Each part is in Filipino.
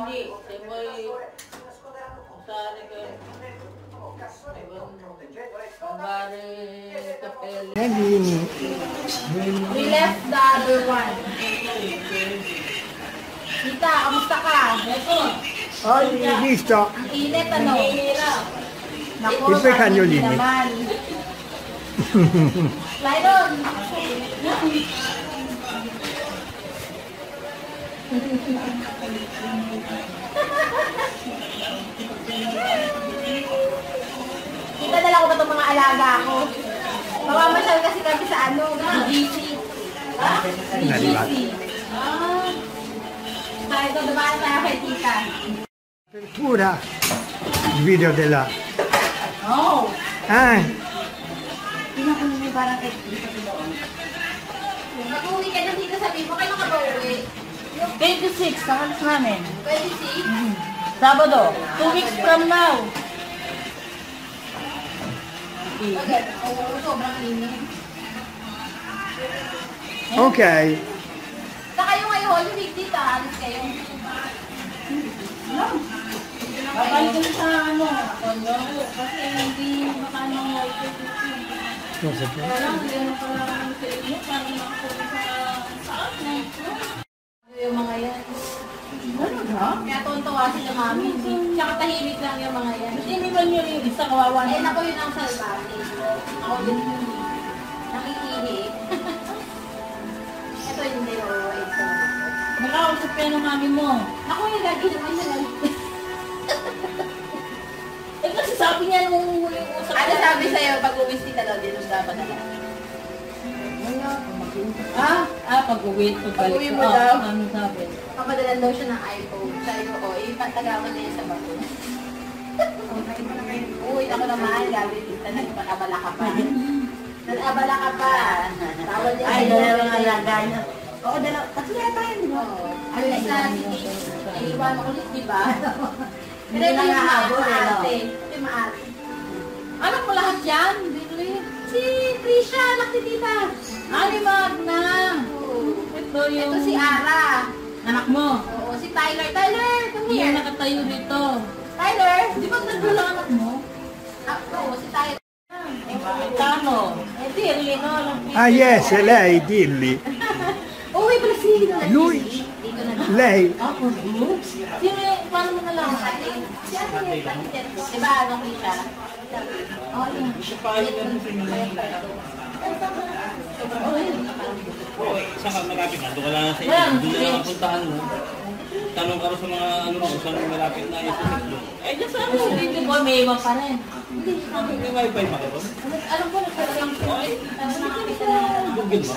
Hindi. Saan ka? We left the other one. Tita, kamusta ka? Hai visto? Ang init, ano? Naku, Iba yung kanyolini. naman. Lyron! Kita dala ko ba itong mga alaga ko? Mamamasyal kasi kami sa ano, GC. Nalibat. Kaya ito, dumaan tayo kay tita. Apertura il video della... Oh! Tingnan ko naman parang dito doon. Mag-uwi ka na dito, sabihin mo, kailan ka ba uwi? 26, kakalis namin. 26? Sabado, 2 weeks from now. Okay. Oo, sobrang init. Ok. Sa kayo ngayon, yung week dito, alis kayo. Babalik ko sa ano, kondo ko. Kasi hindi makano ng wifi dito. Cosa più? Parang hindi ano pala ang sa inyo, parang nakakuha sa akin. Yung mga yan. Ano na? Kaya tuwan-tuwa sila mami. Tsaka tahimik lang yung mga yan. Hindi man yun yung isa kawawa Eh, na. ako yun ang salbate. Ako din yun. Nakikihi. Ito yung nilawawait ko. Makausap kayo ng mami mo. Ako yung lagi naman siya. Eh kasi sabi niya nung huling usap. Ano sabi sa'yo pag uwis tita daw, dinus dapat na lang? Pag-uwi. Pag-uwi mo daw? Ano sabi? Papadalan daw siya ng iPhone. Sabi ko, ipatagaman na yun sa bato. Uy, ako naman, gabi tita, nag-abala ka pa. Nag-abala ka pa. Tawal niya Ay, sa'yo. dalawang alaga niya. Oo, dalawa. Tatlo yata yun, di ba? Ang isa, sige. Iiwan ako ulit, di ba? Hindi na nahabol, eh, no? Ito maarte. Anak mo lahat yan? Si Trisha, anak ni tita. Ani Magna. Ito yung... Ito si Ara. Anak mo. Oo, si Tyler. Tyler, come Yung here. nakatayo dito. Tyler. Di ba nagdala anak mo? Oo, si Tyler. Kano? Eh, Tirli, no? Ah, yes, è lei, dilli. Uy, pala si Lui. Dito na lang. Lei. Ako, bro? Sino yung... Paano mo nalaman? Si ate yung kapitid ko. Diba, ano Trisha? Oo, yun. Saan ka malapit na? Doon ka lang sa iyo. Doon na puntahan mo. Tanong ka rin sa mga ano mo, saan mo malapit na yung sasaklo. Eh, dyan sa ako, dito ko, may iba pa rin. May wifi ba kayo? Alam ko, nagkaroon ko. Google ba?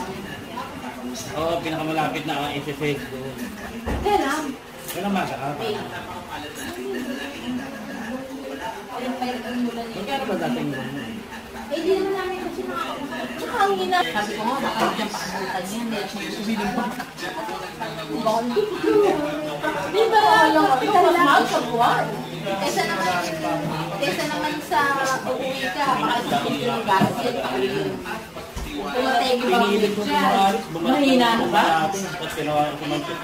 Oo, pinakamalapit na ang SSH doon. Kaya lang. Kailan maga ka? Magkano ba dating mo? Eh, hindi naman namin kasi Tsaka ang hina. sabi ko nga, baka dyan pakabutan niya. Hindi ako susunod pa. Di ba? Yung mas mahal sa buwan. Kesa naman sa uuwi ka, baka susunod yung gasket, pauwi yun. Pumatay mo ba Pinilit ko siya? Mahina na ba? Tapos ginawa ko sa mansit.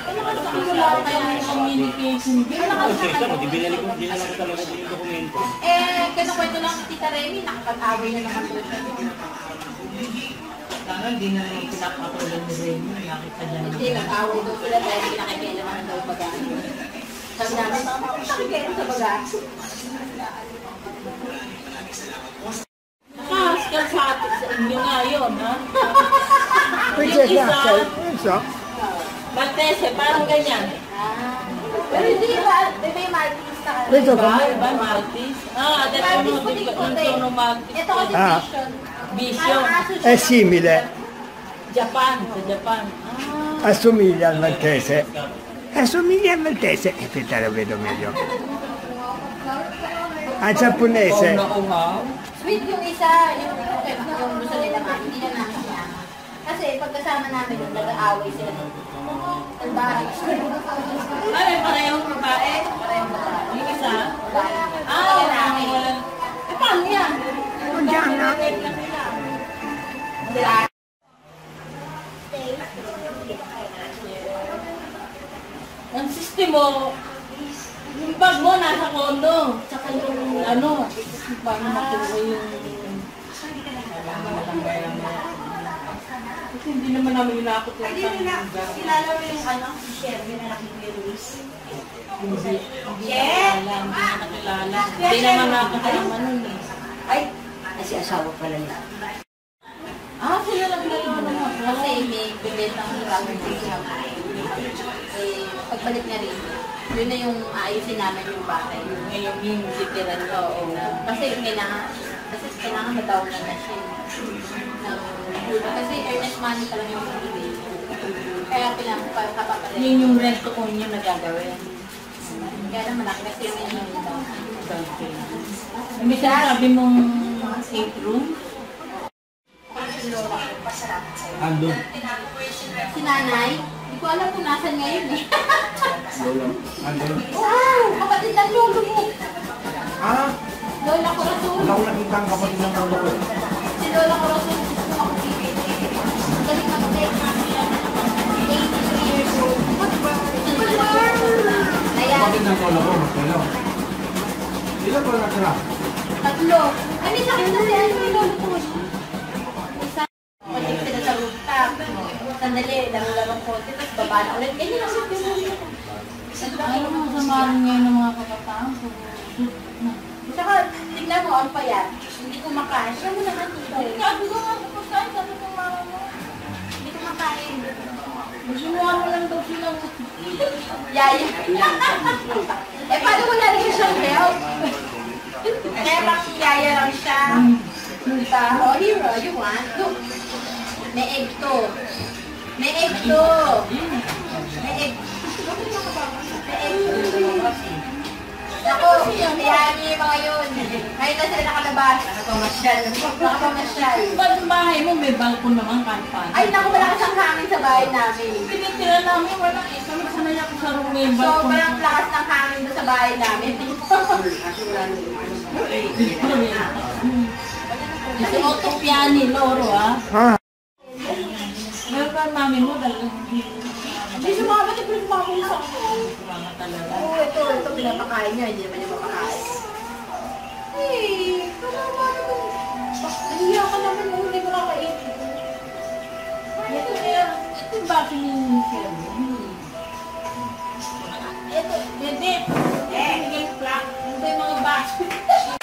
Wala kaya ng communication. Kasi isa mo, dinala ko talaga yung dokumento. Eh, kinukwento lang si Tita Remy, nakapag-away na naman po siya. Sana hindi na naman pinapatuloy ni Remy. Nakita niya Hindi, nag-away daw sila dahil pinakikailangan daw baga. Sabi namin, nakikailan sa baga. Nakahaskal sa atin sa inyo nga yun, ha? Perché grazie? Non so. Maltese, parang ganyan. Pero hindi ba, may Maltese ka. Questo Diba? come? Diba, Maltese? Dito Maltese mo, puti-puti. dito Maltese. Ito kasi Ah. vision. Vision. Parang aso siya. È simile, Japan, sa Japan. assomiglia al maltese. Assomiglia al maltese. Aspetta, lo vedo meglio. Al giapponese. Sweet yung isa, yung gusto nila nga, hindi na namin siya. Kasi pagkasama namin yung nag-aaway sila ng bahay. Ay, parehong babae. Parehong babae. Yung isa? Lalaki. Eh, paano yan? Buongiorno. Ang system mo, Yung bag mo nasa kondo. Tsaka yung ano, paano makuha yung... Kasi hindi naman namin inakot yung Kilala mo yung ano, si Sherwin na nakikita Luis? Hindi nakilala. Hindi naman nakakasama nun eh. Ay, si asawa pala niya. Sila lang dalawa naman. Kasi may bibentang bagong siya. Eh, pagbalik niya rin, yun na yung ayusin namin yung bahay. Ngayon yung titiran ko. Kasi kailangan madaw na na siya. Kasi earnest money talaga yung bibili. Kaya pinapapapalala. Yun yung rent ko kung yun nagagawin. Kaya naman malaki kasi yun yung May sabi mong 8 room? Andun. si nanay, hindi ko alam kung nasan ngayon eh. Andun. Wow! Kapatid ng lolo mo! Ah, Lola Corazon! wala ko nakita ang kapatid ng lolo ko. Si Lola Corazon, gusto ko ako TV. Galing na mag 82 years old. Ayan, Kapatid ng lolo ko, magkano? Ilan ba natira? tatlo. Ay, may sakit na si ano yung lolo ko. Isa, patik sila sa rooftop. Sandali, laro-larong konti, tapos baba na ulit. Ganyan lang yung lolo ko. Ano mo samarin ngayon ng mga kabataan? Tsaka, tignan mo, ang payat. Hindi kumakain. Siya mo naman dito eh. Sabi ko nga kumakain, sabi ko mama mo. Hindi kumakain. Magsimuha mo lang daw silang Yaya. Eh, paano mo nalagyan siyang help? Kaya bang yaya lang siya. Oh, hero, you want? Look. May egg to. May egg to. May egg. May egg to. Ako, kaya niyo yung mga yun. Ngayon na sila nakalabas. Nakapamasyal. Nakapamasyal. Ba't yung bahay mo may balkon naman kahit paano? Ay, naku, malakas ang hangin sa bahay namin. Pinitira namin, wala eh. Kami sanay ako sa room may So, balkon. parang lakas ng hangin doon sa bahay namin. Si Otto Piani, Loro ah. Ah, Meron pa mami mo talagang Hindi sumama, ito pinapakain sa ako. mga talaga. Oo, ito pinapakain niya, hindi naman niya mapakain. Eh, kalama naman. Nahiya ka naman mo, hindi mo kakain. Ito yung bakit ni Shelby? Ito, Dede. Ito yung mga bakit.